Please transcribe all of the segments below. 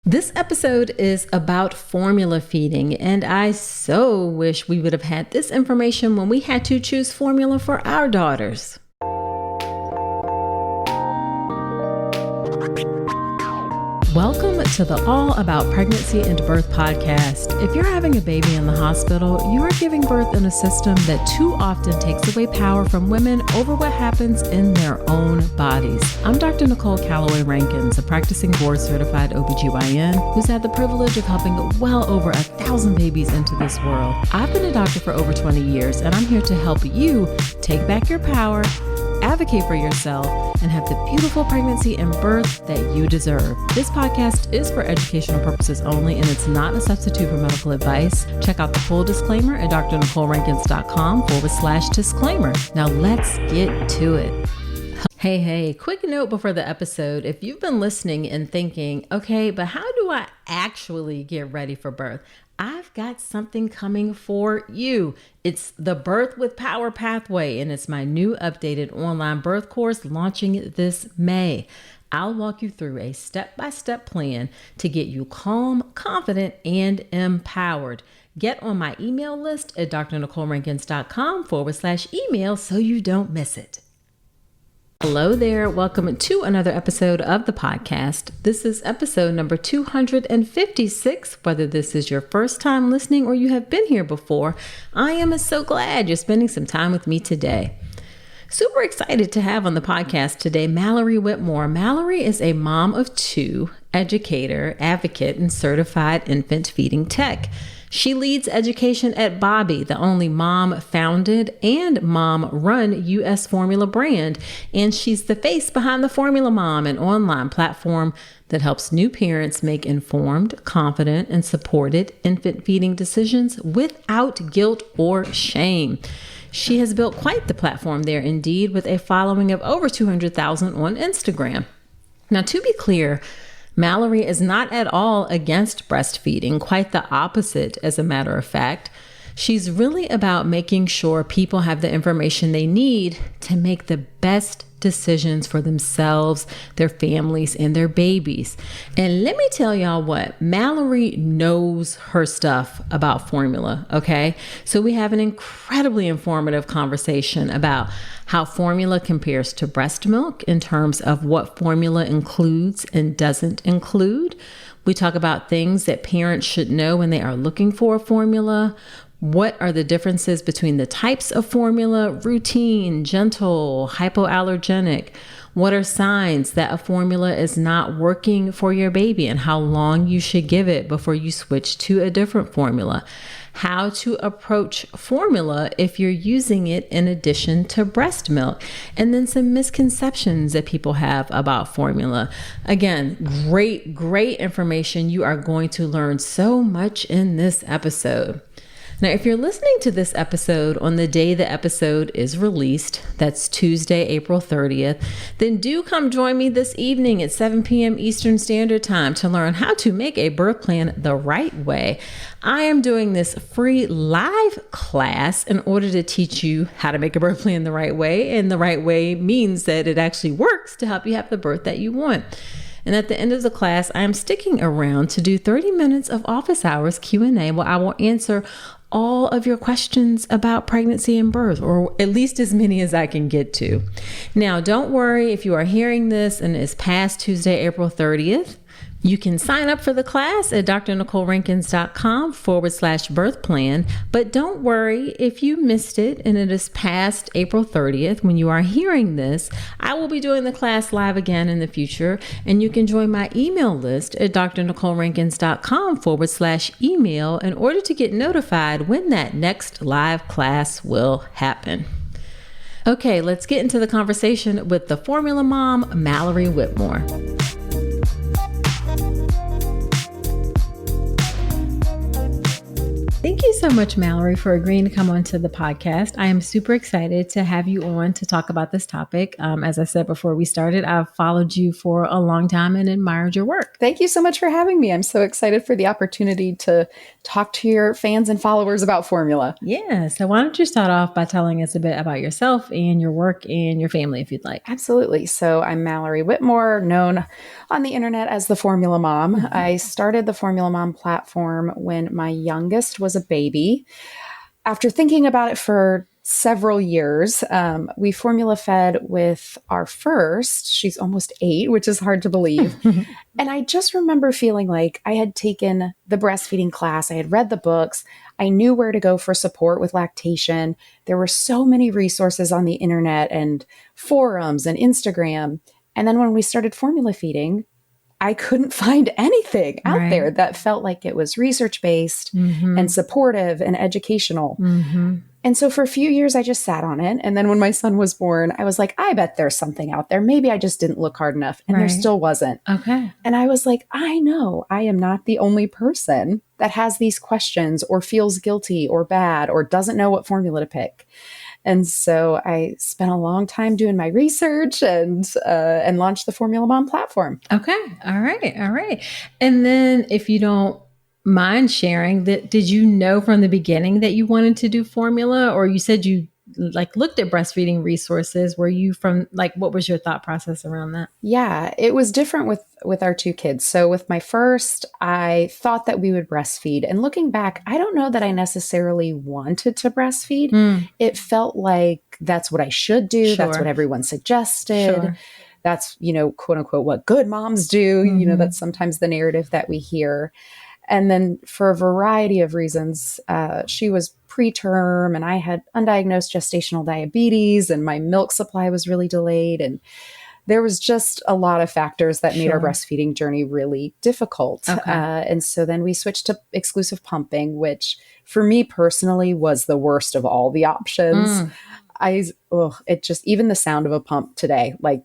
This episode is about formula feeding, and I so wish we would have had this information when we had to choose formula for our daughters. Welcome to the All About Pregnancy and Birth podcast. If you're having a baby in the hospital, you are giving birth in a system that too often takes away power from women over what happens in their own bodies. I'm Dr. Nicole Calloway Rankins, a practicing board-certified OBGYN who's had the privilege of helping well over 1,000 babies into this world. I've been a doctor for over 20 years, and I'm here to help you take back your power, advocate for yourself, and have the beautiful pregnancy and birth that you deserve. This podcast is for educational purposes only, and it's not a substitute for medical advice. Check out the full disclaimer at drnicolerankins.com/disclaimer. Now let's get to it. Hey, quick note before the episode. If you've been listening and thinking, okay, but how do I actually get ready for birth? I've got something coming for you. It's the Birth with Power Pathway, and it's my new updated online birth course launching this May. I'll walk you through a step-by-step plan to get you calm, confident, and empowered. Get on my email list at drnicolerankins.com/email so you don't miss it. Hello there. Welcome to another episode of the podcast. This is episode number 256. Whether this is your first time listening or you have been here before, I am so glad you're spending some time with me today. Super excited to have on the podcast today Mallory Whitmore. Mallory is a mom of two, educator, advocate, and certified infant feeding tech. She leads education at Bobbie, the only mom-founded and mom-run U.S. formula brand, and she's the face behind the Formula Mom, an online platform that helps new parents make informed, confident, and supported infant feeding decisions without guilt or shame. She has built quite the platform there indeed, with a following of over 200,000 on Instagram. Now, to be clear, Mallory is not at all against breastfeeding, quite the opposite, as a matter of fact. She's really about making sure people have the information they need to make the best decisions for themselves, their families, and their babies. And let me tell y'all what, Mallory knows her stuff about formula, okay? So we have an incredibly informative conversation about how formula compares to breast milk in terms of what formula includes and doesn't include. We talk about things that parents should know when they are looking for a formula. What are the differences between the types of formula, routine, gentle, hypoallergenic? What are signs that a formula is not working for your baby and how long you should give it before you switch to a different formula? How to approach formula if you're using it in addition to breast milk, and then some misconceptions that people have about formula. Again, great information. You are going to learn so much in this episode. Now, if you're listening to this episode on the day the episode is released, that's Tuesday, April 30th, then do come join me this evening at 7 p.m. Eastern Standard Time to learn how to make a birth plan the right way. I am doing this free live class in order to teach you how to make a birth plan the right way, and the right way means that it actually works to help you have the birth that you want. And at the end of the class, I am sticking around to do 30 minutes of office hours Q&A where I will answer all of your questions about pregnancy and birth, or at least as many as I can get to. Now, don't worry if you are hearing this and it's past Tuesday, April 30th. You can sign up for the class at drnicolerankins.com/birth plan. But don't worry if you missed it and it is past April 30th when you are hearing this. I will be doing the class live again in the future, and you can join my email list at drnicolerankins.com/email in order to get notified when that next live class will happen. Okay, let's get into the conversation with the Formula Mom, Mallory Whitmore. Thank Thank you so much, Mallory, for agreeing to come onto the podcast. I am super excited to have you on to talk about this topic. As I said before we started, I've followed you for a long time and admired your work. Thank you so much for having me. I'm so excited for the opportunity to talk to your fans and followers about formula. Yeah. So why don't you start off by telling us a bit about yourself and your work and your family, if you'd like. Absolutely. So I'm Mallory Whitmore, known on the internet as the Formula Mom. I started the Formula Mom platform when my youngest was a baby. After thinking about it for several years, we formula fed with our first. She's almost 8, which is hard to believe. And I just remember feeling like I had taken the breastfeeding class. I had read the books. I knew where to go for support with lactation. There were so many resources on the internet and forums and Instagram. And then when we started formula feeding, I couldn't find anything out there that felt like it was research-based and supportive and educational. And so for a few years, I just sat on it. And then when my son was born, I was like, I bet there's something out there. Maybe I just didn't look hard enough. And there still wasn't. Okay. And I was like, I know I am not the only person that has these questions or feels guilty or bad or doesn't know what formula to pick. And so I spent a long time doing my research and launched the Formula Mom platform. Okay. All right. And then if you don't mind sharing, that did you know from the beginning that you wanted to do formula, or you said you looked at breastfeeding resources? Were you from what was your thought process around that? Yeah, it was different with our 2 kids. So with my first, I thought that we would breastfeed. And looking back, I don't know that I necessarily wanted to breastfeed. It felt like that's what I should do. Sure. That's what everyone suggested. Sure. That's, quote unquote, what good moms do. That's sometimes the narrative that we hear. And then for a variety of reasons, she was preterm and I had undiagnosed gestational diabetes and my milk supply was really delayed. And there was just a lot of factors that made our breastfeeding journey really difficult. Okay. And so then we switched to exclusive pumping, which for me personally was the worst of all the options. Even the sound of a pump today, my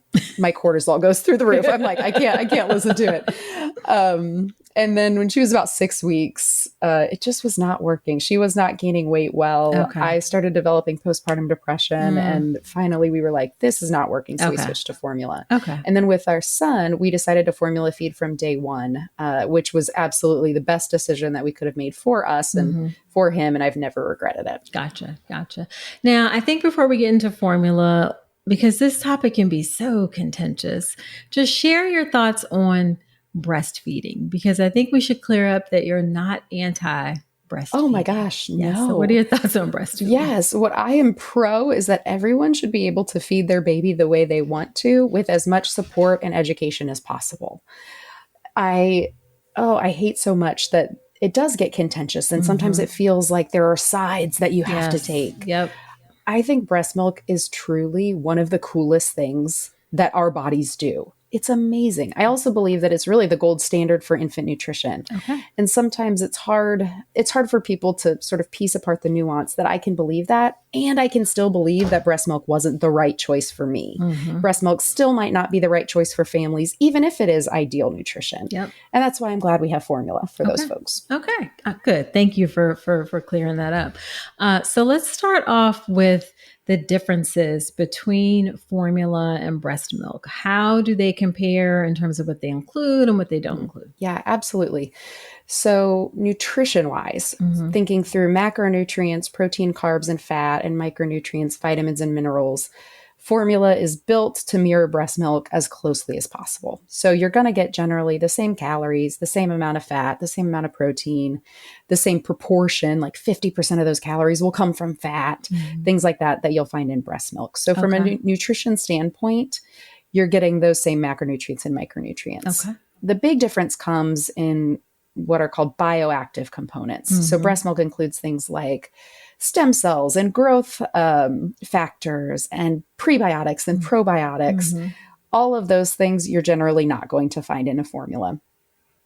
cortisol goes through the roof. I'm like, I can't listen to it. And then when she was about 6 weeks, it just was not working. She was not gaining weight well. Okay. I started developing postpartum depression. And finally we were like, this is not working. So we switched to formula. Okay. And then with our son, we decided to formula feed from day one, which was absolutely the best decision that we could have made for us and for him. And I've never regretted it. Gotcha. Now, I think before we get into formula, because this topic can be so contentious, just share your thoughts on breastfeeding, because I think we should clear up that you're not anti-breastfeeding. Oh my gosh, no. Yes. So what are your thoughts on breastfeeding? Yes, what I am pro is that everyone should be able to feed their baby the way they want to with as much support and education as possible. I hate so much that it does get contentious and sometimes it feels like there are sides that you have to take. Yep. I think breast milk is truly one of the coolest things that our bodies do. It's amazing. I also believe that it's really the gold standard for infant nutrition. Okay. And sometimes it's hard for people to sort of piece apart the nuance that I can believe that, and I can still believe that breast milk wasn't the right choice for me. Breast milk still might not be the right choice for families, even if it is ideal nutrition. Yep. And that's why I'm glad we have formula for those folks. Okay. Good. Thank you for clearing that up. So let's start off with the differences between formula and breast milk. How do they compare in terms of what they include and what they don't include? Yeah, absolutely. So nutrition-wise, thinking through macronutrients, protein, carbs, and fat, and micronutrients, vitamins, and minerals, formula is built to mirror breast milk as closely as possible. So you're going to get generally the same calories, the same amount of fat, the same amount of protein, the same proportion, like 50% of those calories will come from fat, things like that you'll find in breast milk. So from a nutrition standpoint, you're getting those same macronutrients and micronutrients. Okay. The big difference comes in what are called bioactive components. So breast milk includes things like stem cells and growth factors and prebiotics and probiotics. All of those things you're generally not going to find in a formula.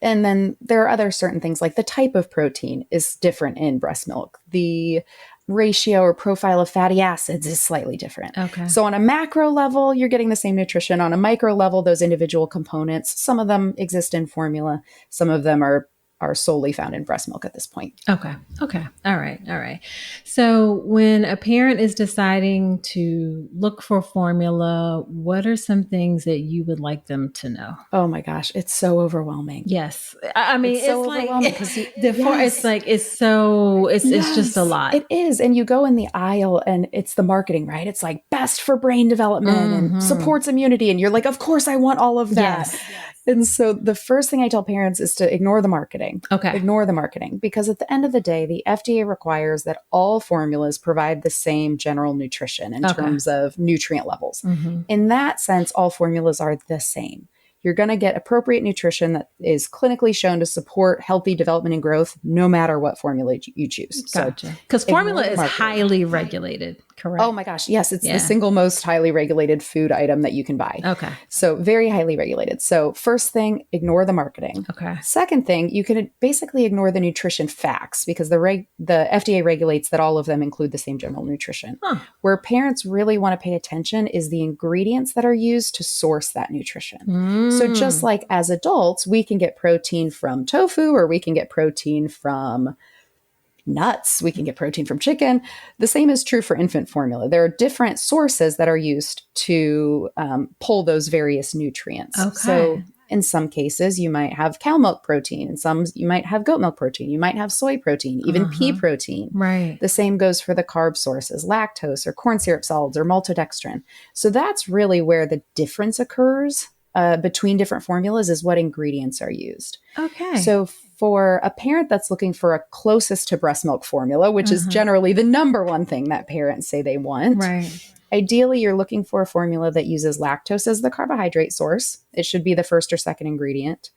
And then there are other certain things like the type of protein is different in breast milk. The ratio or profile of fatty acids is slightly different. Okay. So on a macro level, you're getting the same nutrition. On a micro level, those individual components, some of them exist in formula. Some of them are are solely found in breast milk at this point. Okay. Okay. All right. All right. So when a parent is deciding to look for formula, what are some things that you would like them to know? Oh my gosh, it's so overwhelming. Yes. I mean, It's so it's like, overwhelming because it's like, it's just a lot. it is. And you go in the aisle and it's the marketing, right? It's like best for brain development and supports immunity. And you're like, of course I want all of that. Yes. And so the first thing I tell parents is to ignore the marketing. Okay. Ignore the marketing, because at the end of the day, the FDA requires that all formulas provide the same general nutrition in terms of nutrient levels. In that sense, all formulas are the same. You're going to get appropriate nutrition that is clinically shown to support healthy development and growth, no matter what formula you choose. Gotcha. Because formula is highly regulated, correct? Oh my gosh. Yes. It's the single most highly regulated food item that you can buy. Okay. So very highly regulated. So first thing, ignore the marketing. Okay. Second thing, you can basically ignore the nutrition facts, because the FDA regulates that all of them include the same general nutrition. Where parents really want to pay attention is the ingredients that are used to source that nutrition. So just like as adults, we can get protein from tofu, or we can get protein from nuts, we can get protein from chicken. The same is true for infant formula. There are different sources that are used to pull those various nutrients. Okay. So in some cases, you might have cow milk protein. In some, you might have goat milk protein. You might have soy protein, even pea protein. Right. The same goes for the carb sources, lactose or corn syrup solids or maltodextrin. So that's really where the difference occurs between different formulas, is what ingredients are used. Okay. So for a parent that's looking for a closest to breast milk formula, which is generally the number one thing that parents say they want. Right. Ideally, you're looking for a formula that uses lactose as the carbohydrate source. It should be the first or second ingredient.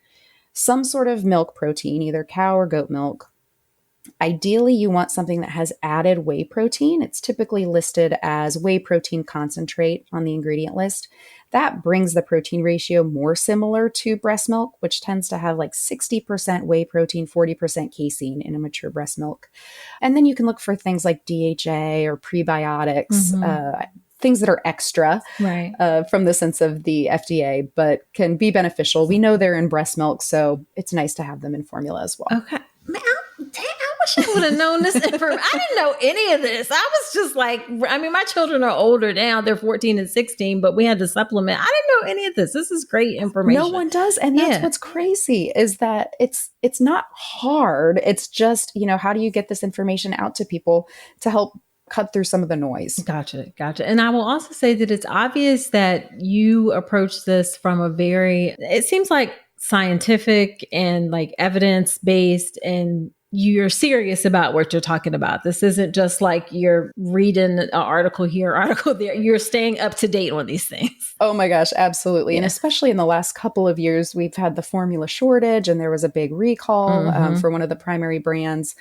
Some sort of milk protein, either cow or goat milk. Ideally, you want something that has added whey protein. It's typically listed as whey protein concentrate on the ingredient list. That brings the protein ratio more similar to breast milk, which tends to have like 60% whey protein, 40% casein in a mature breast milk. And then you can look for things like DHA or prebiotics, things that are extra from the sense of the FDA, but can be beneficial. We know they're in breast milk, so it's nice to have them in formula as well. Okay. Man, I wish I would have known this information. I didn't know any of this. I was just like, I mean, my children are older now. They're 14 and 16, but we had to supplement. I didn't know any of this. This is great information. No one does. And that's what's crazy, is that it's not hard. It's just, how do you get this information out to people to help cut through some of the noise? Gotcha. And I will also say that it's obvious that you approach this from it seems like scientific and like evidence-based, and you're serious about what you're talking about. This isn't just like you're reading an article here, article there. You're staying up to date on these things. Oh my gosh, absolutely. And especially in the last couple of years, we've had the formula shortage, and there was a big recall for one of the primary brands.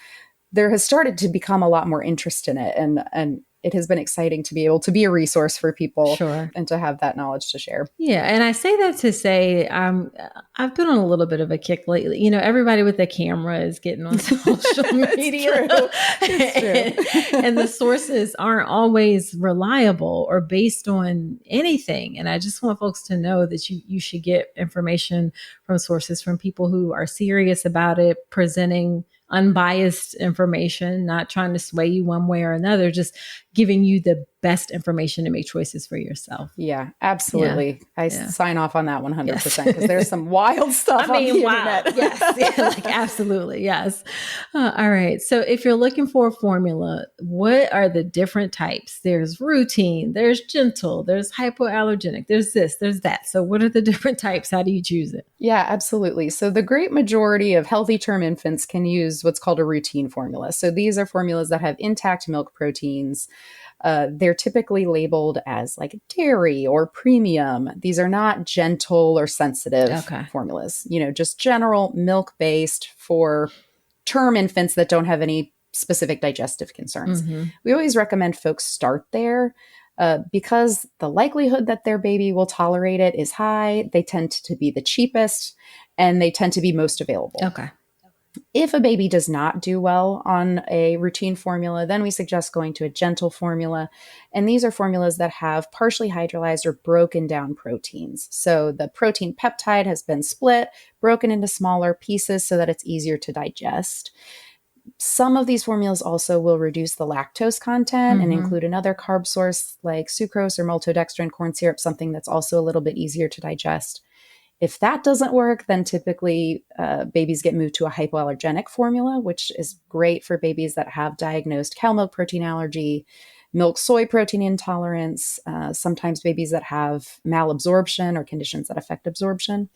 There has started to become a lot more interest in it. And it has been exciting to be able to be a resource for people and to have that knowledge to share. Yeah. And I say that to say, I've been on a little bit of a kick lately. Everybody with a camera is getting on social media. It's true. And the sources aren't always reliable or based on anything. And I just want folks to know that you should get information from sources, from people who are serious about it, presenting unbiased information, not trying to sway you one way or another, just giving you the best information to make choices for yourself. Yeah, absolutely. I sign off on that 100% because there's some wild stuff on the internet. Yes, absolutely. Yes. All right. So if you're looking for a formula, what are the different types? There's routine, there's gentle, there's hypoallergenic, there's this, there's that. So what are the different types? How do you choose it? Yeah, absolutely. So the great majority of healthy term infants can use what's called a routine formula. So these are formulas that have intact milk proteins. They're typically labeled as like dairy or premium. These are not gentle or sensitive formulas, just general milk-based for term infants that don't have any specific digestive concerns. We always recommend folks start there because the likelihood that their baby will tolerate it is high. They tend to be the cheapest and they tend to be most available. Okay. If a baby does not do well on a routine formula, then we suggest going to a gentle formula. And these are formulas that have partially hydrolyzed or broken down proteins. So the protein peptide has been split, broken into smaller pieces so that it's easier to digest. Some of these formulas also will reduce the lactose content and include another carb source like sucrose or maltodextrin corn syrup, something that's also a little bit easier to digest. If that doesn't work, then typically babies get moved to a hypoallergenic formula, which is great for babies that have diagnosed cow milk protein allergy, milk soy protein intolerance, sometimes babies that have malabsorption or conditions that affect absorption.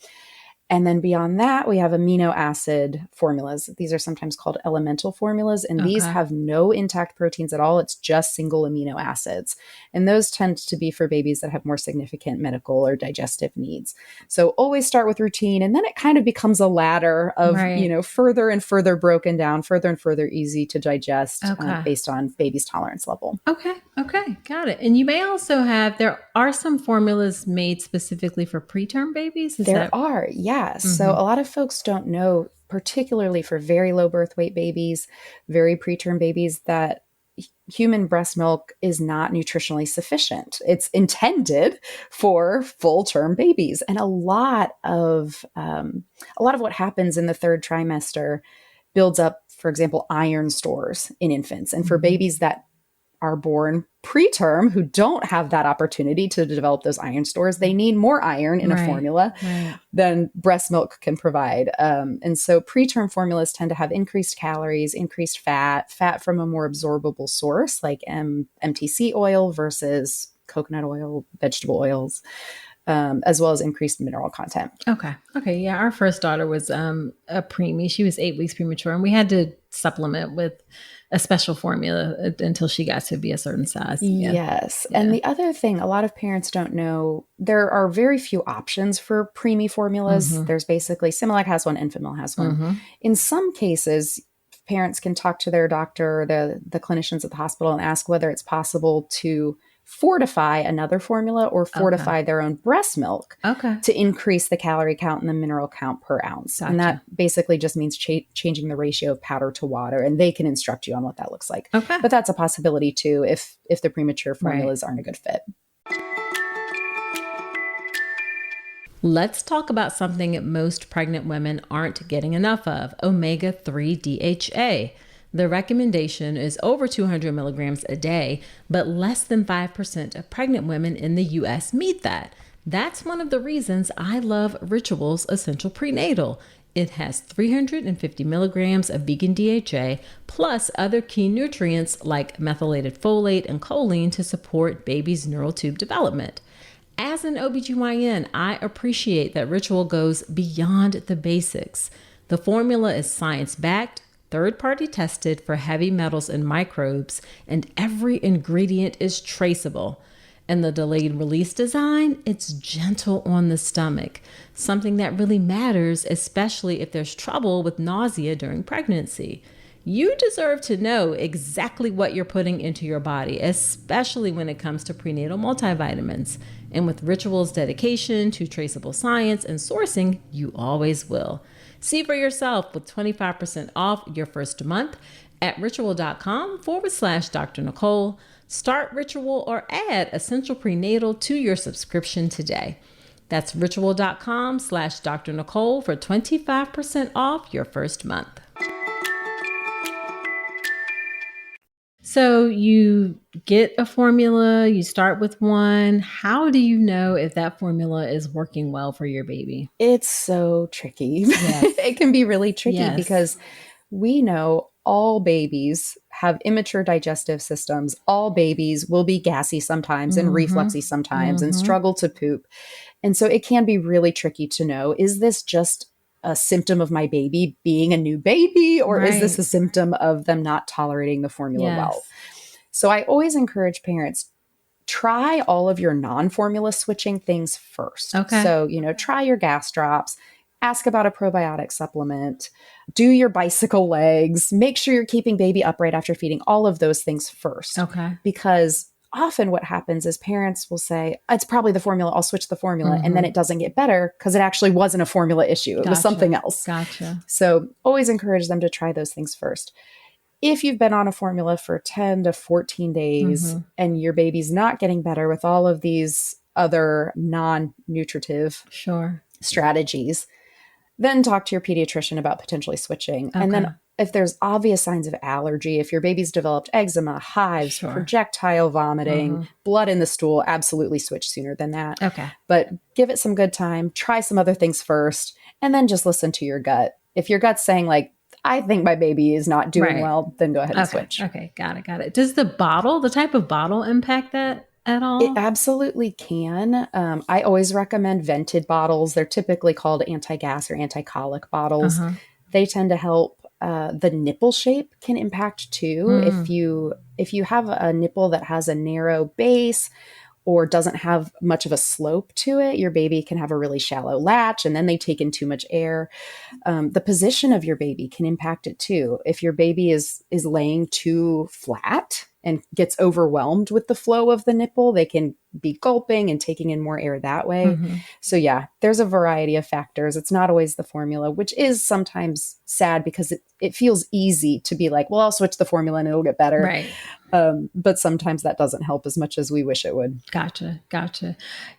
And then beyond that, we have amino acid formulas. These are sometimes called elemental formulas, and these have no intact proteins at all. It's just single amino acids. And those tend to be for babies that have more significant medical or digestive needs. So always start with routine, and then it kind of becomes a ladder of, further and further broken down, further and further easy to digest based on baby's tolerance level. Okay. Got it. And you may also there are some formulas made specifically for preterm babies. There are, yes. So a lot of folks don't know, particularly for very low birth weight babies, very preterm babies, that human breast milk is not nutritionally sufficient. It's intended for full-term babies. And a lot of what happens in the third trimester builds up, for example, iron stores in infants. And for babies that are born preterm who don't have that opportunity to develop those iron stores, they need more iron in a formula than breast milk can provide. And so preterm formulas tend to have increased calories, increased fat from a more absorbable source like MTC oil versus coconut oil, vegetable oils, as well as increased mineral content. Okay. Yeah. Our first daughter was a preemie. She was 8 weeks premature, and we had to supplement with a special formula until she got to be a certain size. Yes. And the other thing a lot of parents don't know, there are very few options for preemie formulas. There's basically Similac has one, Enfamil has one. In some cases, parents can talk to their doctor, the clinicians at the hospital, and ask whether it's possible to fortify another formula or fortify their own breast milk to increase the calorie count and the mineral count per ounce. And that basically just means changing the ratio of powder to water. And they can instruct you on what that looks like. But that's a possibility too if the premature formulas aren't a good fit. Let's talk about something most pregnant women aren't getting enough of: omega-3 DHA. The recommendation is over 200 milligrams a day, but less than 5% of pregnant women in the U.S. meet that. That's one of the reasons I love Ritual's Essential Prenatal. It has 350 milligrams of vegan DHA plus other key nutrients like methylated folate and choline to support baby's neural tube development. As an OBGYN, I appreciate that Ritual goes beyond the basics. The formula is science-backed, third-party tested for heavy metals and microbes, and every ingredient is traceable. And the delayed release design, it's gentle on the stomach, something that really matters, especially if there's trouble with nausea during pregnancy. You deserve to know exactly what you're putting into your body, especially when it comes to prenatal multivitamins. And with Ritual's dedication to traceable science and sourcing, you always will. See for yourself with 25% off your first month at ritual.com/Dr. Nicole. Start Ritual or add Essential Prenatal to your subscription today. That's ritual.com/Dr. Nicole for 25% off your first month. So you get a formula, you start with one. How do you know if that formula is working well for your baby? It's so tricky. Yes. It can be really tricky because we know all babies have immature digestive systems. All babies will be gassy sometimes and refluxy sometimes and struggle to poop. And so it can be really tricky to know, is this just a symptom of my baby being a new baby, or is this a symptom of them not tolerating the formula well? So I always encourage parents, try all of your non-formula switching things first. So, try your gas drops, ask about a probiotic supplement, do your bicycle legs, make sure you're keeping baby upright after feeding, all of those things first. Because often what happens is parents will say, it's probably the formula, I'll switch the formula. And then it doesn't get better because it actually wasn't a formula issue. It was something else. Gotcha. So always encourage them to try those things first. If you've been on a formula for 10 to 14 days and your baby's not getting better with all of these other non-nutritive strategies, then talk to your pediatrician about potentially switching. And then if there's obvious signs of allergy, if your baby's developed eczema, hives, projectile vomiting, blood in the stool, absolutely switch sooner than that. Okay. But give it some good time, try some other things first, and then just listen to your gut. If your gut's saying like, I think my baby is not doing well, then go ahead and switch. Okay. Got it. Does the type of bottle impact that at all? It absolutely can. I always recommend vented bottles. They're typically called anti-gas or anti-colic bottles. They tend to help. The nipple shape can impact too. If you have a nipple that has a narrow base or doesn't have much of a slope to it, your baby can have a really shallow latch and then they take in too much air. The position of your baby can impact it too. If your baby is laying too flat and gets overwhelmed with the flow of the nipple, they can be gulping and taking in more air that way. So yeah, there's a variety of factors. It's not always the formula, which is sometimes sad because it feels easy to be like, well, I'll switch the formula and it'll get better. Right. But sometimes that doesn't help as much as we wish it would. Gotcha.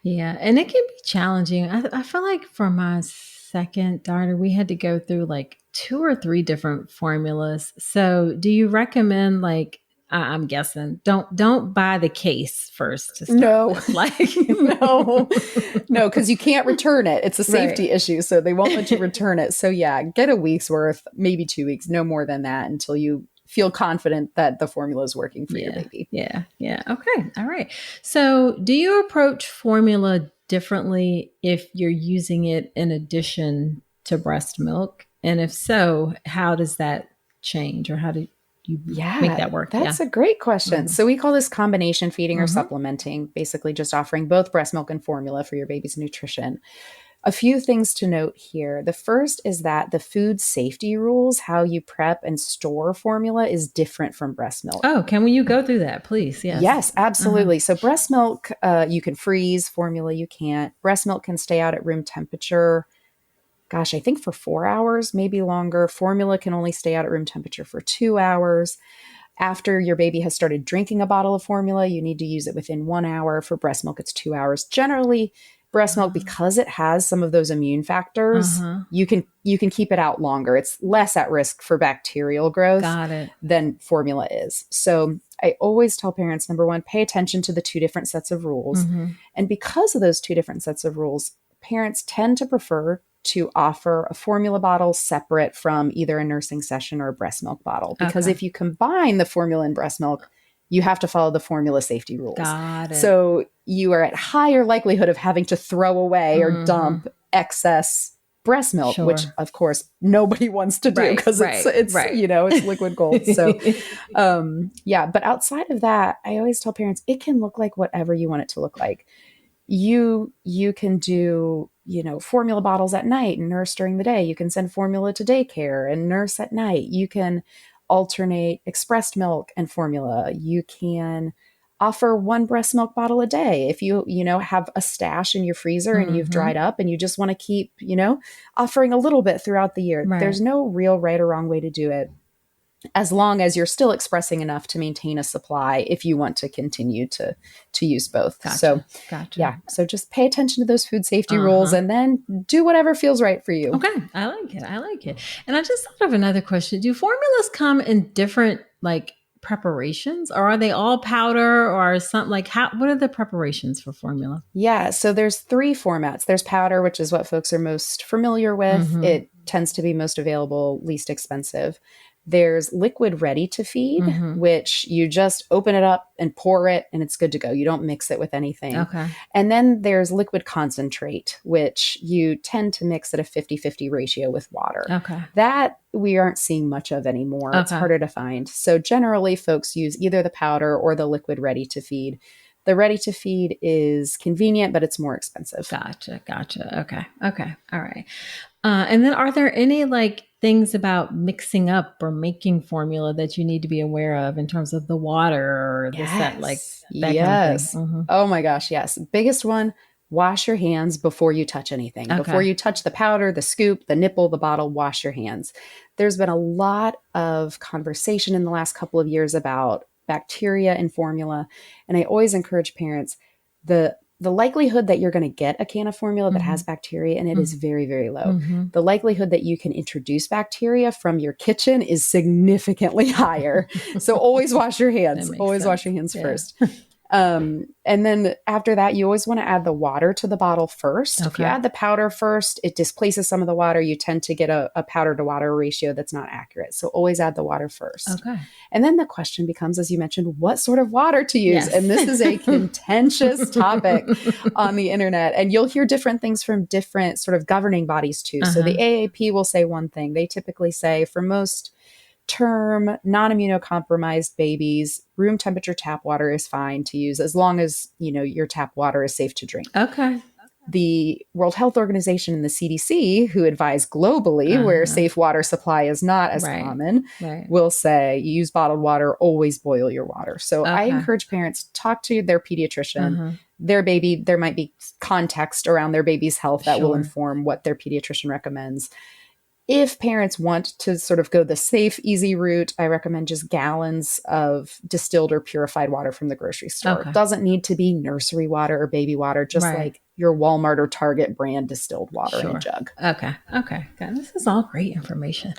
Yeah. And it can be challenging. I feel like for my second daughter, we had to go through like 2 or 3 different formulas. So do you recommend like, I'm guessing don't buy the case first. To start with. Like no, because you can't return it. It's a safety issue, so they won't let you return it. So yeah, get a week's worth, maybe 2 weeks, no more than that, until you feel confident that the formula is working for your baby. Yeah. Okay. All right. So do you approach formula differently if you're using it in addition to breast milk? And if so, how does that change, or how do you make that work? That's a great question. So we call this combination feeding or supplementing, basically just offering both breast milk and formula for your baby's nutrition. A few things to note here. The first is that the food safety rules, how you prep and store formula, is different from breast milk. Oh, can you go through that, please? Yes, absolutely. So breast milk, you can freeze, formula you can't. Breast milk can stay out at room temperature. Gosh, I think for 4 hours, maybe longer. Formula can only stay out at room temperature for 2 hours. After your baby has started drinking a bottle of formula, you need to use it within 1 hour. For breast milk, it's 2 hours. Generally, breast milk, because it has some of those immune factors, you can keep it out longer. It's less at risk for bacterial growth than formula is. So I always tell parents, number one, pay attention to the 2 different sets of rules. And because of those 2 different sets of rules, parents tend to prefer to offer a formula bottle separate from either a nursing session or a breast milk bottle. Because if you combine the formula and breast milk, you have to follow the formula safety rules. Got it. So you are at higher likelihood of having to throw away or dump excess breast milk, which of course nobody wants to do because it's it's liquid gold. So but outside of that, I always tell parents it can look like whatever you want it to look like. You can do, formula bottles at night and nurse during the day. You can send formula to daycare and nurse at night. You can alternate expressed milk and formula. You can offer 1 breast milk bottle a day. If you have a stash in your freezer and you've dried up and you just want to keep, offering a little bit throughout the year. There's no real right or wrong way to do it, as long as you're still expressing enough to maintain a supply if you want to continue to use both. So just pay attention to those food safety rules and then do whatever feels right for you. Okay. I like it. And I just thought of another question. Do formulas come in different preparations, or are they all powder, or something what are the preparations for formula? Yeah. So there's 3 formats. There's powder, which is what folks are most familiar with. It tends to be most available, least expensive. There's liquid ready to feed, which you just open it up and pour it and it's good to go. You don't mix it with anything. Okay. And then there's liquid concentrate, which you tend to mix at a 50-50 ratio with water. Okay. That we aren't seeing much of anymore. Okay. It's harder to find. So generally folks use either the powder or the liquid ready to feed. The ready to feed is convenient, but it's more expensive. Gotcha. Okay. All right. And then are there any things about mixing up or making formula that you need to be aware of in terms of the water or the set, like that kind of thing? Yes. Oh my gosh, yes. Biggest one, wash your hands before you touch anything. Before you touch the powder, the scoop, the nipple, the bottle, wash your hands. There's been a lot of conversation in the last couple of years about bacteria in formula, and I always encourage parents, the likelihood that you're going to get a can of formula that has bacteria in it is very, very low. The likelihood that you can introduce bacteria from your kitchen is significantly higher. So always wash your hands. Always wash your hands first. And then after that, you always want to add the water to the bottle first. If you add the powder first, it displaces some of the water. You tend to get a powder to water ratio that's not accurate. So always add the water first. And then the question becomes, as you mentioned, what sort of water to use? And this is a contentious topic on the internet. And you'll hear different things from different sort of governing bodies too. So the AAP will say one thing. They typically say for most term non-immunocompromised babies, room temperature tap water is fine to use as long as, you know, your tap water is safe to drink. The World Health Organization and the CDC, who advise globally where safe water supply is not as common, will say you use bottled water, always boil your water. So I encourage parents, talk to their pediatrician. Their baby, there might be context around their baby's health that will inform what their pediatrician recommends. If parents want to sort of go the safe, easy route, I recommend just gallons of distilled or purified water from the grocery store. It doesn't need to be nursery water or baby water, just like your Walmart or Target brand distilled water in a jug. God, this is all great information.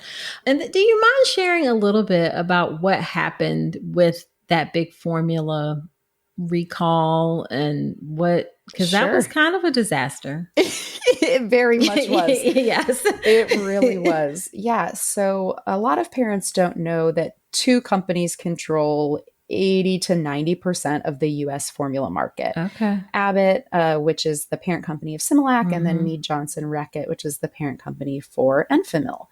And do you mind sharing a little bit about what happened with that big formula recall and what, because that was kind of a disaster. It very much was. Yes. It really was. Yeah. So a lot of parents don't know that two companies control 80 to 90% of the US formula market. Abbott, which is the parent company of Similac, and then Mead Johnson Reckitt, which is the parent company for Enfamil.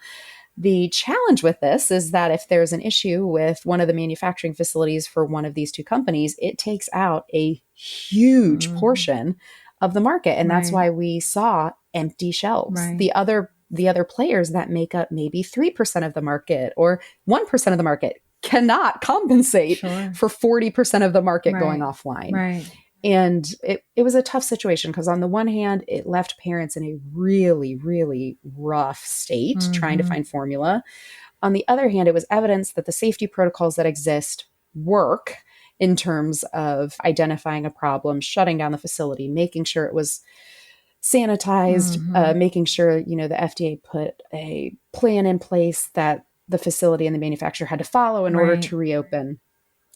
The challenge with this is that if there's an issue with one of the manufacturing facilities for one of these two companies, it takes out a huge portion of the market. And that's why we saw empty shelves. The other players that make up maybe 3% of the market or 1% of the market cannot compensate for 40% of the market going offline. And it was a tough situation because on the one hand, it left parents in a really, really rough state trying to find formula. On the other hand, it was evidence that the safety protocols that exist work in terms of identifying a problem, shutting down the facility, making sure it was sanitized, making sure, you know, the FDA put a plan in place that the facility and the manufacturer had to follow in order to reopen.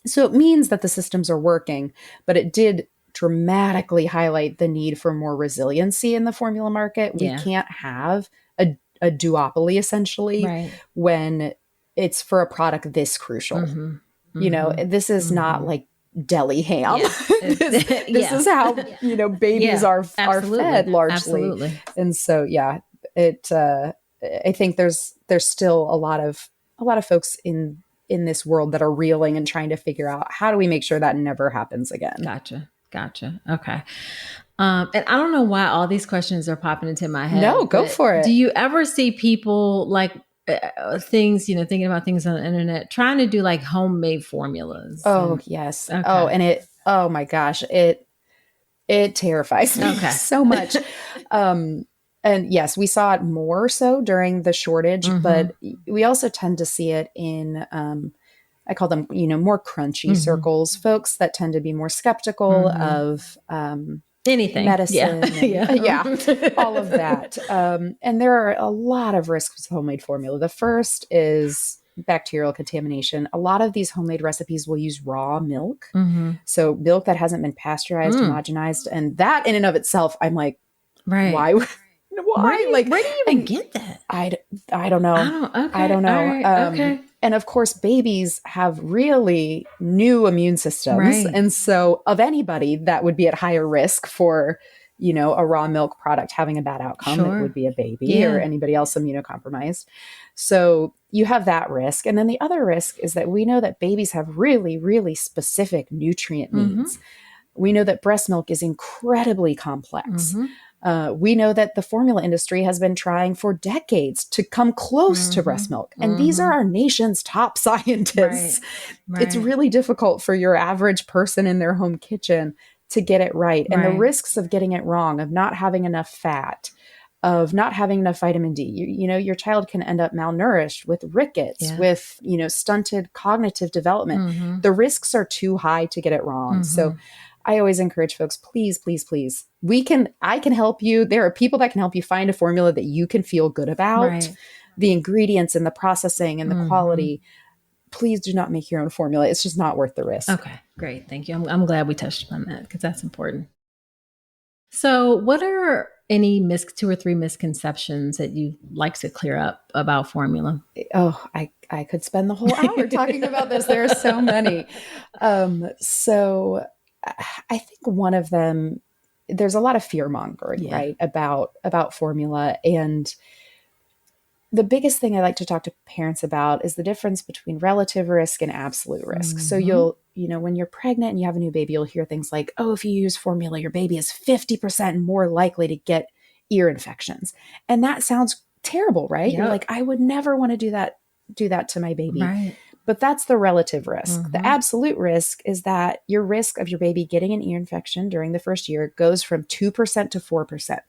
So it means that the systems are working, but it did dramatically highlight the need for more resiliency in the formula market. We can't have a duopoly essentially when it's for a product this crucial. You know, this is not like deli ham. This is how, you know, babies are fed largely. And so, I think there's still a lot of folks in this world that are reeling and trying to figure out how do we make sure that never happens again. Gotcha. Okay. And I don't know why all these questions are popping into my head. No, go for it. Do you ever see people like things, you know, thinking about things on the internet, trying to do like homemade formulas? Yes. Oh my gosh, it terrifies me so much. And yes, we saw it more so during the shortage, but we also tend to see it in, I call them, you know, more crunchy circles, folks that tend to be more skeptical of anything, medicine, all of that. And there are a lot of risks with homemade formula. The first is bacterial contamination. A lot of these homemade recipes will use raw milk. So milk that hasn't been pasteurized, homogenized, and that in and of itself, I'm like, why? Where do you even get that? I don't know. I don't know. Right. And of course, babies have really new immune systems. And so of anybody that would be at higher risk for, you know, a raw milk product having a bad outcome, it would be a baby or anybody else immunocompromised. So you have that risk. And then the other risk is that we know that babies have really, really specific nutrient needs. We know that breast milk is incredibly complex. We know that the formula industry has been trying for decades to come close to breast milk. And these are our nation's top scientists. It's really difficult for your average person in their home kitchen to get it right. And the risks of getting it wrong, of not having enough fat, of not having enough vitamin D, your child can end up malnourished with rickets, with, stunted cognitive development. The risks are too high to get it wrong. So I always encourage folks, please, please, please, I can help you. There are people that can help you find a formula that you can feel good about. The ingredients and the processing and the quality. Please do not make your own formula. It's just not worth the risk. Okay, great. Thank you. I'm glad we touched on that because that's important. So what are any 2 or 3 misconceptions that you like to clear up about formula? Oh, I could spend the whole hour talking about this. There are so many. So I think one of them, there's a lot of fear mongering, right, about formula. And the biggest thing I like to talk to parents about is the difference between relative risk and absolute risk. So when you're pregnant and you have a new baby, you'll hear things like, oh, if you use formula, your baby is 50% more likely to get ear infections. And that sounds terrible, right? You're like, I would never want to do that to my baby. Right. But that's the relative risk. The absolute risk is that your risk of your baby getting an ear infection during the first year goes from 2% to 4%.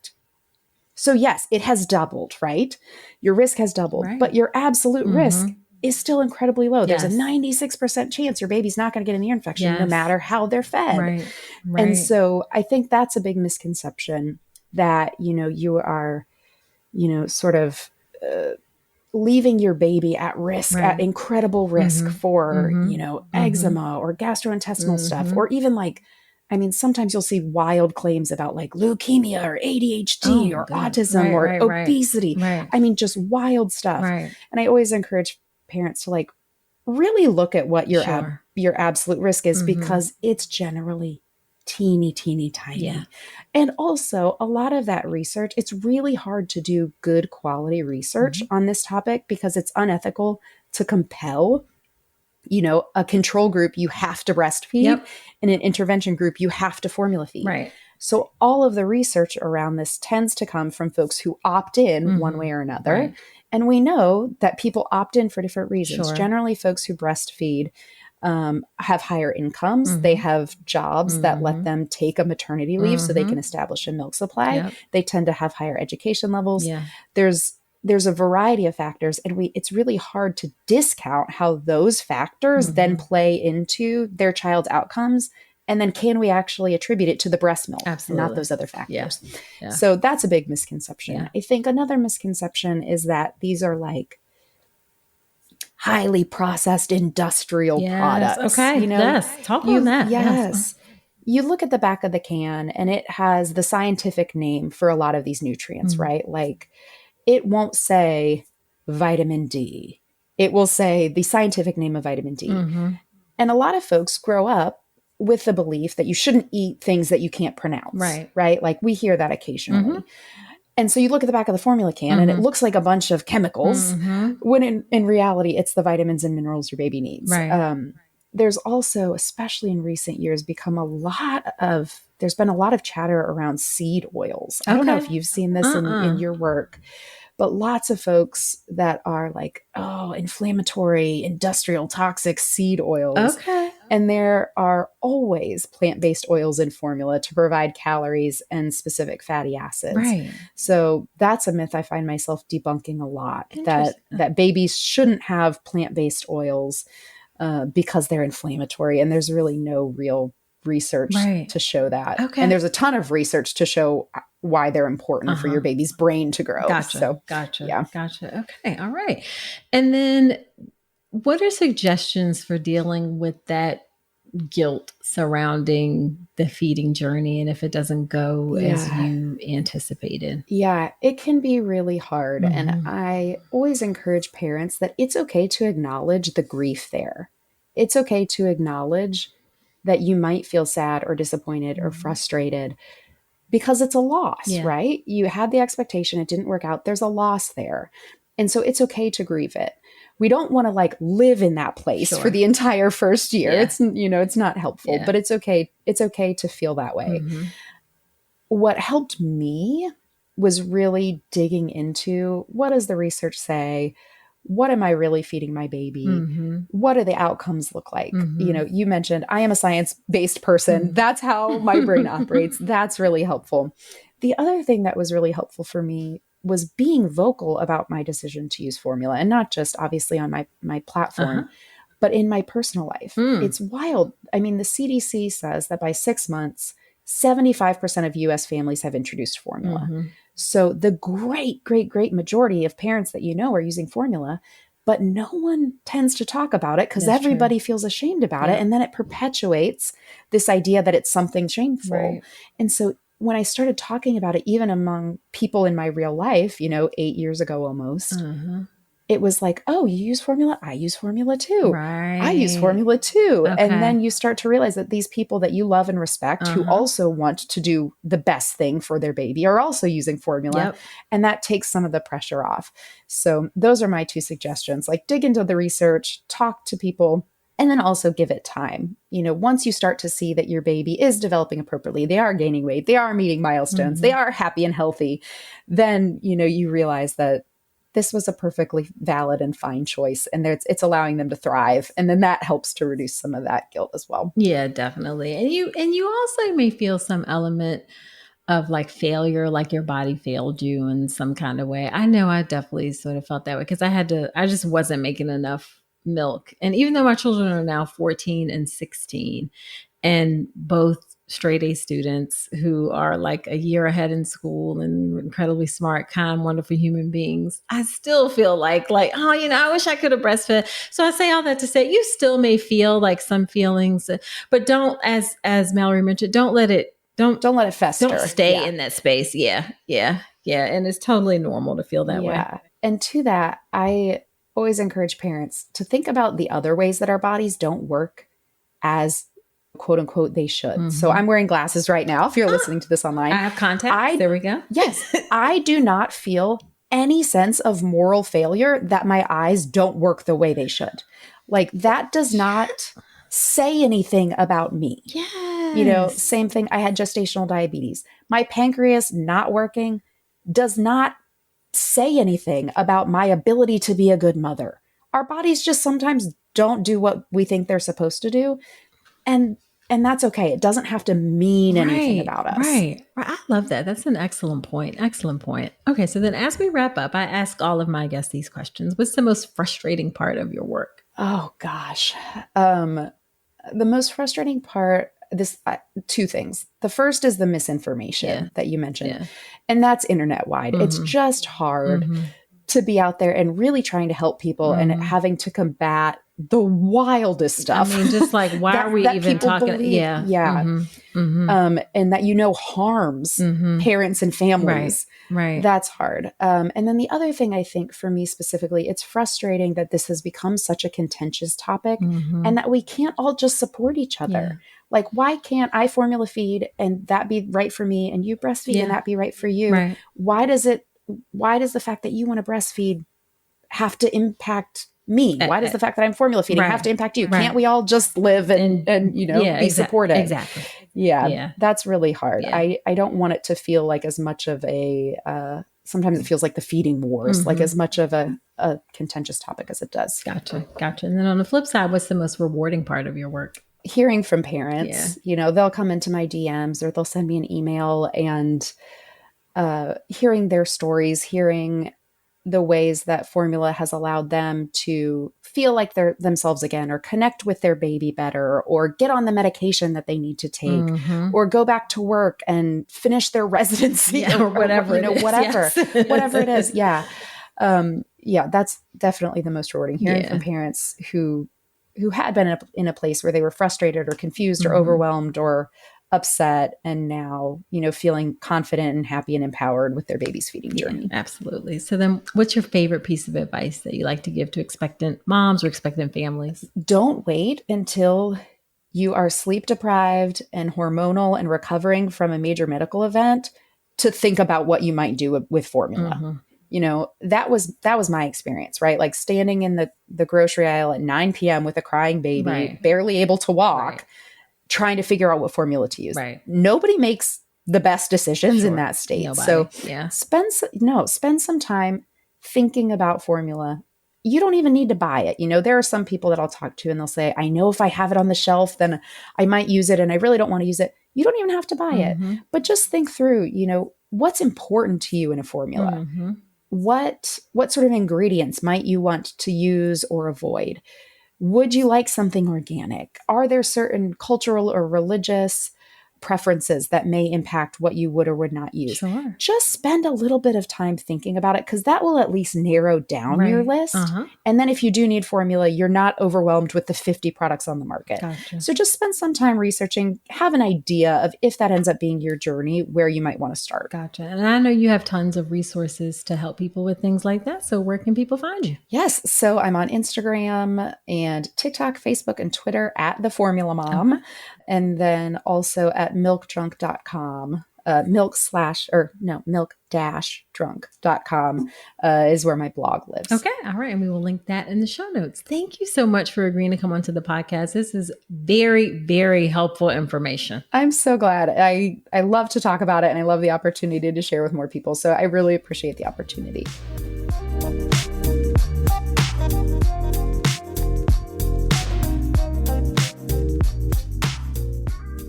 So yes, it has doubled, right? Your risk has doubled, but your absolute risk is still incredibly low. There's a 96% chance your baby's not going to get an ear infection no matter how they're fed. And so I think that's a big misconception that, you are, sort of leaving your baby at risk, at incredible risk for, eczema or gastrointestinal stuff, or even sometimes you'll see wild claims about like leukemia or ADHD or autism or obesity. Just wild stuff. And I always encourage parents to really look at what your absolute risk is, because it's generally teeny tiny. And also a lot of that research, it's really hard to do good quality research on this topic because it's unethical to compel a control group, you have to breastfeed, and an intervention group, you have to formula feed. So all of the research around this tends to come from folks who opt in one way or another. And we know that people opt in for different reasons. Generally, folks who breastfeed have higher incomes. They have jobs that let them take a maternity leave so they can establish a milk supply. They tend to have higher education levels. There's a variety of factors, and it's really hard to discount how those factors then play into their child's outcomes. And then can we actually attribute it to the breast milk and not those other factors? So that's a big misconception. I think another misconception is that these are like highly processed industrial products. Okay. Talk on that. Yes. You look at the back of the can and it has the scientific name for a lot of these nutrients, right? Like, it won't say vitamin D. It will say the scientific name of vitamin D. And a lot of folks grow up with the belief that you shouldn't eat things that you can't pronounce. Right? Like we hear that occasionally. And so you look at the back of the formula can and it looks like a bunch of chemicals when in reality, it's the vitamins and minerals your baby needs. There's also, especially in recent years, there's been a lot of chatter around seed oils. I don't know if you've seen this in your work, but lots of folks that are like, inflammatory, industrial, toxic seed oils. And there are always plant-based oils in formula to provide calories and specific fatty acids. So that's a myth I find myself debunking a lot, that babies shouldn't have plant-based oils because they're inflammatory. And there's really no real research to show that. And there's a ton of research to show why they're important for your baby's brain to grow. Gotcha. Okay. All right. And then what are suggestions for dealing with that guilt surrounding the feeding journey and if it doesn't go as you anticipated? It can be really hard. And I always encourage parents that it's okay to acknowledge the grief there. It's okay to acknowledge that you might feel sad or disappointed or frustrated because it's a loss, right? You had the expectation, it didn't work out. There's a loss there. And so it's okay to grieve it. We don't want to live in that place for the entire first year. It's, it's not helpful, but it's okay. It's okay to feel that way. what helped me was really digging into, what does the research say? What am I really feeding my baby? What do the outcomes look like? You mentioned I am a science-based person. That's how my brain operates. That's really helpful. The other thing that was really helpful for me was being vocal about my decision to use formula, and not just obviously on my platform, but in my personal life. It's wild. I mean, the CDC says that by 6 months, 75% of US families have introduced formula. So the great majority of parents that are using formula, but no one tends to talk about it because everybody feels ashamed about it. And then it perpetuates this idea that it's something shameful. Right. And so when I started talking about it, even among people in my real life, 8 years ago almost, it was like, oh, you use formula? I use formula too. Right. I use formula too. Okay. And then you start to realize that these people that you love and respect who also want to do the best thing for their baby are also using formula. And that takes some of the pressure off. So those are my 2 suggestions. Like, dig into the research, talk to people, and then also give it time. Once you start to see that your baby is developing appropriately, they are gaining weight, they are meeting milestones, they are happy and healthy, then, you realize that this was a perfectly valid and fine choice, and it's allowing them to thrive. And then that helps to reduce some of that guilt as well. Yeah, definitely. And you also may feel some element of like failure, like your body failed you in some kind of way. I know I definitely sort of felt that way because I just wasn't making enough milk. And even though my children are now 14 and 16, and both straight A students who are like a year ahead in school and incredibly smart, kind, wonderful human beings, I still feel like, oh, I wish I could have breastfed. So I say all that to say, you still may feel like some feelings, but don't, as Mallory mentioned, don't let it fester. Don't stay in that space. Yeah. And it's totally normal to feel that way. And to that, I always encourage parents to think about the other ways that our bodies don't work as quote unquote they should. So I'm wearing glasses right now. If you're listening to this online, I have contacts. There we go. Yes. I do not feel any sense of moral failure that my eyes don't work the way they should. Like, that does not say anything about me. Yes. Same thing. I had gestational diabetes. My pancreas not working does not say anything about my ability to be a good mother. Our bodies just sometimes don't do what we think they're supposed to do. And that's okay. It doesn't have to mean anything about us. Right. I love that. That's an excellent point. Okay. So then as we wrap up, I ask all of my guests these questions. What's the most frustrating part of your work? Oh, gosh. The most frustrating part, 2 things. The first is the misinformation that you mentioned. And that's internet wide. It's just hard to be out there and really trying to help people and having to combat the wildest stuff. I mean, just like, why are we even talking? Believe, and that harms parents and families. Right. That's hard. And then the other thing, I think for me specifically, it's frustrating that this has become such a contentious topic and that we can't all just support each other. Like, why can't I formula feed and that be right for me, and you breastfeed and that be right for you? Right. Why does the fact that you want to breastfeed have to impact me? Why does the fact that I'm formula feeding have to impact you? Can't we all just live and be supported? Exactly. Yeah, that's really hard. I don't want it to feel like as much of a, sometimes it feels like the feeding wars, like as much of a contentious topic as it does. Gotcha. And then on the flip side, what's the most rewarding part of your work? Hearing from parents, they'll come into my DMs or they'll send me an email, and hearing their stories, hearing the ways that formula has allowed them to feel like they're themselves again, or connect with their baby better, or get on the medication that they need to take, or go back to work and finish their residency or whatever, whatever it is. Yeah. That's definitely the most rewarding, hearing from parents who had been in a place where they were frustrated or confused or overwhelmed or upset, and now, feeling confident and happy and empowered with their baby's feeding journey. Absolutely. So then what's your favorite piece of advice that you like to give to expectant moms or expectant families? Don't wait until you are sleep deprived and hormonal and recovering from a major medical event to think about what you might do with formula. That was my experience, right? Like, standing in the grocery aisle at 9 p.m. with a crying baby, barely able to walk, trying to figure out what formula to use. Right. Nobody makes the best decisions in that state. Nobody. So yeah. spend some time thinking about formula. You don't even need to buy it. There are some people that I'll talk to and they'll say, I know if I have it on the shelf, then I might use it and I really don't want to use it. You don't even have to buy it, but just think through, what's important to you in a formula. What sort of ingredients might you want to use or avoid? Would you like something organic? Are there certain cultural or religious preferences that may impact what you would or would not use? Sure. Just spend a little bit of time thinking about it, because that will at least narrow down your list. And then if you do need formula, you're not overwhelmed with the 50 products on the market. Gotcha. So just spend some time researching, have an idea of, if that ends up being your journey, where you might want to start. Gotcha. And I know you have tons of resources to help people with things like that. So where can people find you? Yes. So I'm on Instagram and TikTok, Facebook, and Twitter at The Formula Mom. And then also at milkdrunk.com, milk-drunk.com is where my blog lives. Okay. All right. And we will link that in the show notes. Thank you so much for agreeing to come onto the podcast. This is very, very helpful information. I'm so glad. I love to talk about it, and I love the opportunity to share with more people. So I really appreciate the opportunity.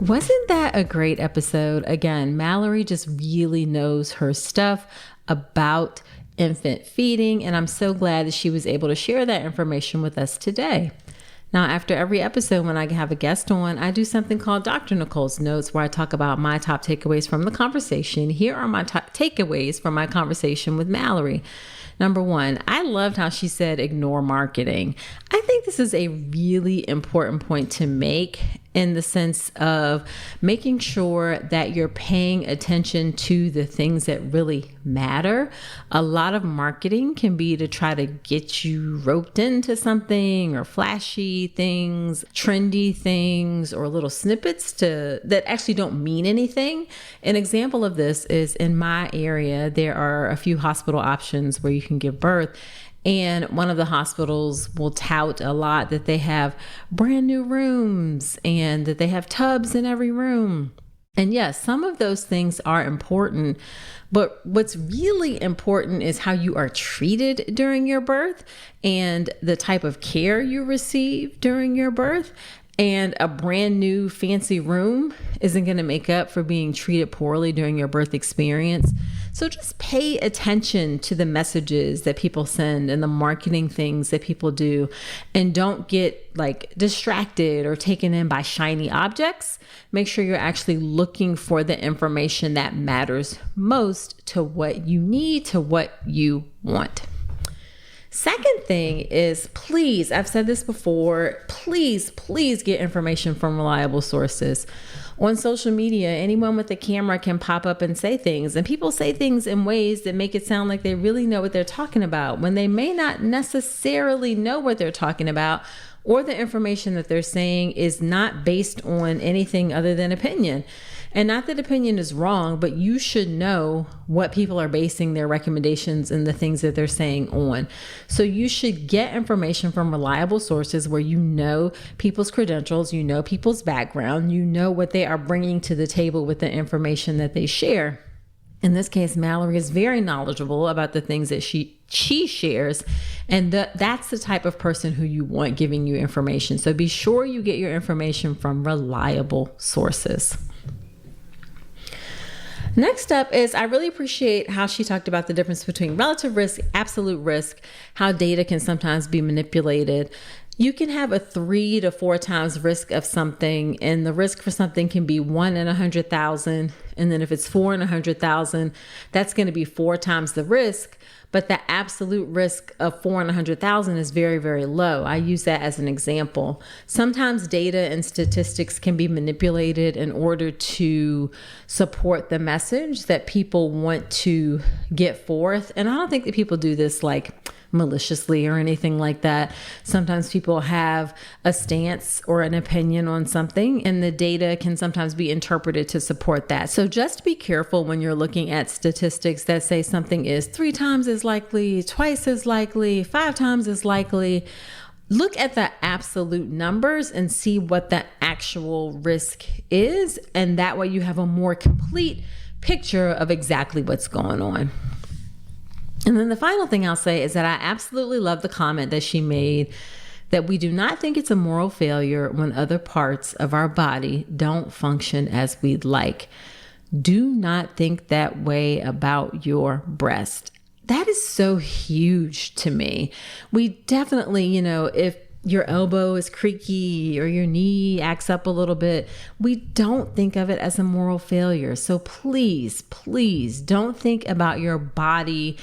Wasn't that a great episode? Again, Mallory just really knows her stuff about infant feeding, and I'm so glad that she was able to share that information with us today. Now, after every episode, when I have a guest on, I do something called Dr. Nicole's Notes, where I talk about my top takeaways from the conversation. Here are my top takeaways from my conversation with Mallory. Number one, I loved how she said ignore marketing. I think this is a really important point to make, in the sense of making sure that you're paying attention to the things that really matter. A lot of marketing can be to try to get you roped into something, or flashy things, trendy things, or little snippets that actually don't mean anything. An example of this is, in my area, there are a few hospital options where you can give birth. And one of the hospitals will tout a lot that they have brand new rooms and that they have tubs in every room. And yes, some of those things are important, but what's really important is how you are treated during your birth and the type of care you receive during your birth. And a brand new fancy room isn't going to make up for being treated poorly during your birth experience. So just pay attention to the messages that people send and the marketing things that people do, and don't get distracted or taken in by shiny objects. Make sure you're actually looking for the information that matters most to what you need, to what you want. Second thing is, please, I've said this before, please get information from reliable sources. On social media, anyone with a camera can pop up and say things, and people say things in ways that make it sound like they really know what they're talking about, when they may not necessarily know what they're talking about, or the information that they're saying is not based on anything other than opinion. And not that opinion is wrong, but you should know what people are basing their recommendations and the things that they're saying on. So you should get information from reliable sources where you know people's credentials, you know people's background, you know what they are bringing to the table with the information that they share. In this case, Mallory is very knowledgeable about the things that she shares, and that's the type of person who you want giving you information. So be sure you get your information from reliable sources. Next up is, I really appreciate how she talked about the difference between relative risk, absolute risk, how data can sometimes be manipulated. You can have a 3 to 4 times risk of something, and the risk for something can be 1 in 100,000. And then if it's 4 in 100,000, that's going to be 4 times the risk. But the absolute risk of 4 in 100,000 is very, very low. I use that as an example. Sometimes data and statistics can be manipulated in order to support the message that people want to get forth. And I don't think that people do this maliciously or anything like that. Sometimes people have a stance or an opinion on something, and the data can sometimes be interpreted to support that. So just be careful when you're looking at statistics that say something is 3 times as likely, twice as likely, 5 times as likely. look at the absolute numbers and see what the actual risk is. And that way you have a more complete picture of exactly what's going on. And then the final thing I'll say is that I absolutely love the comment that she made that we do not think it's a moral failure when other parts of our body don't function as we'd like. Do not think that way about your breast. That is so huge to me. We definitely, if your elbow is creaky or your knee acts up a little bit, we don't think of it as a moral failure. So please, please don't think about your body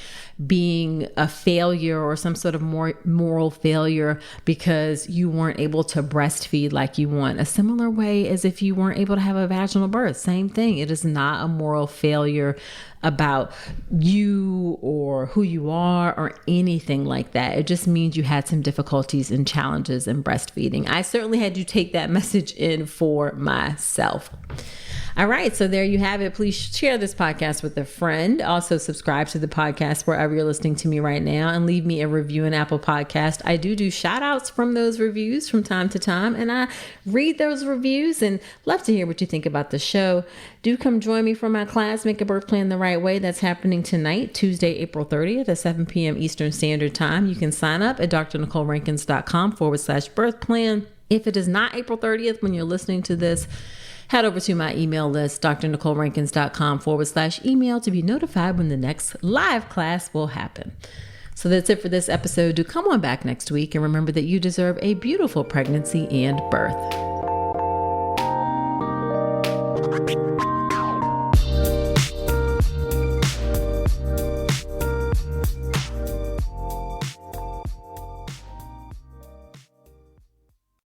being a failure or some sort of moral failure because you weren't able to breastfeed like you want. A similar way as if you weren't able to have a vaginal birth. Same thing. It is not a moral failure about you or who you are or anything like that. It just means you had some difficulties and challenges in breastfeeding. I certainly had to take that message in for myself. All right, so there you have it. Please share this podcast with a friend. Also subscribe to the podcast wherever you're listening to me right now and leave me a review in Apple Podcast. I do shout outs from those reviews from time to time, and I read those reviews and love to hear what you think about the show. Do come join me for my class, Make a Birth Plan the Right Way. That's happening tonight, Tuesday, April 30th at 7 p.m. Eastern Standard Time. You can sign up at drnicolerankins.com/birth plan. If it is not April 30th when you're listening to this, head over to my email list, drnicolerankins.com/email to be notified when the next live class will happen. So that's it for this episode. Do come on back next week and remember that you deserve a beautiful pregnancy and birth.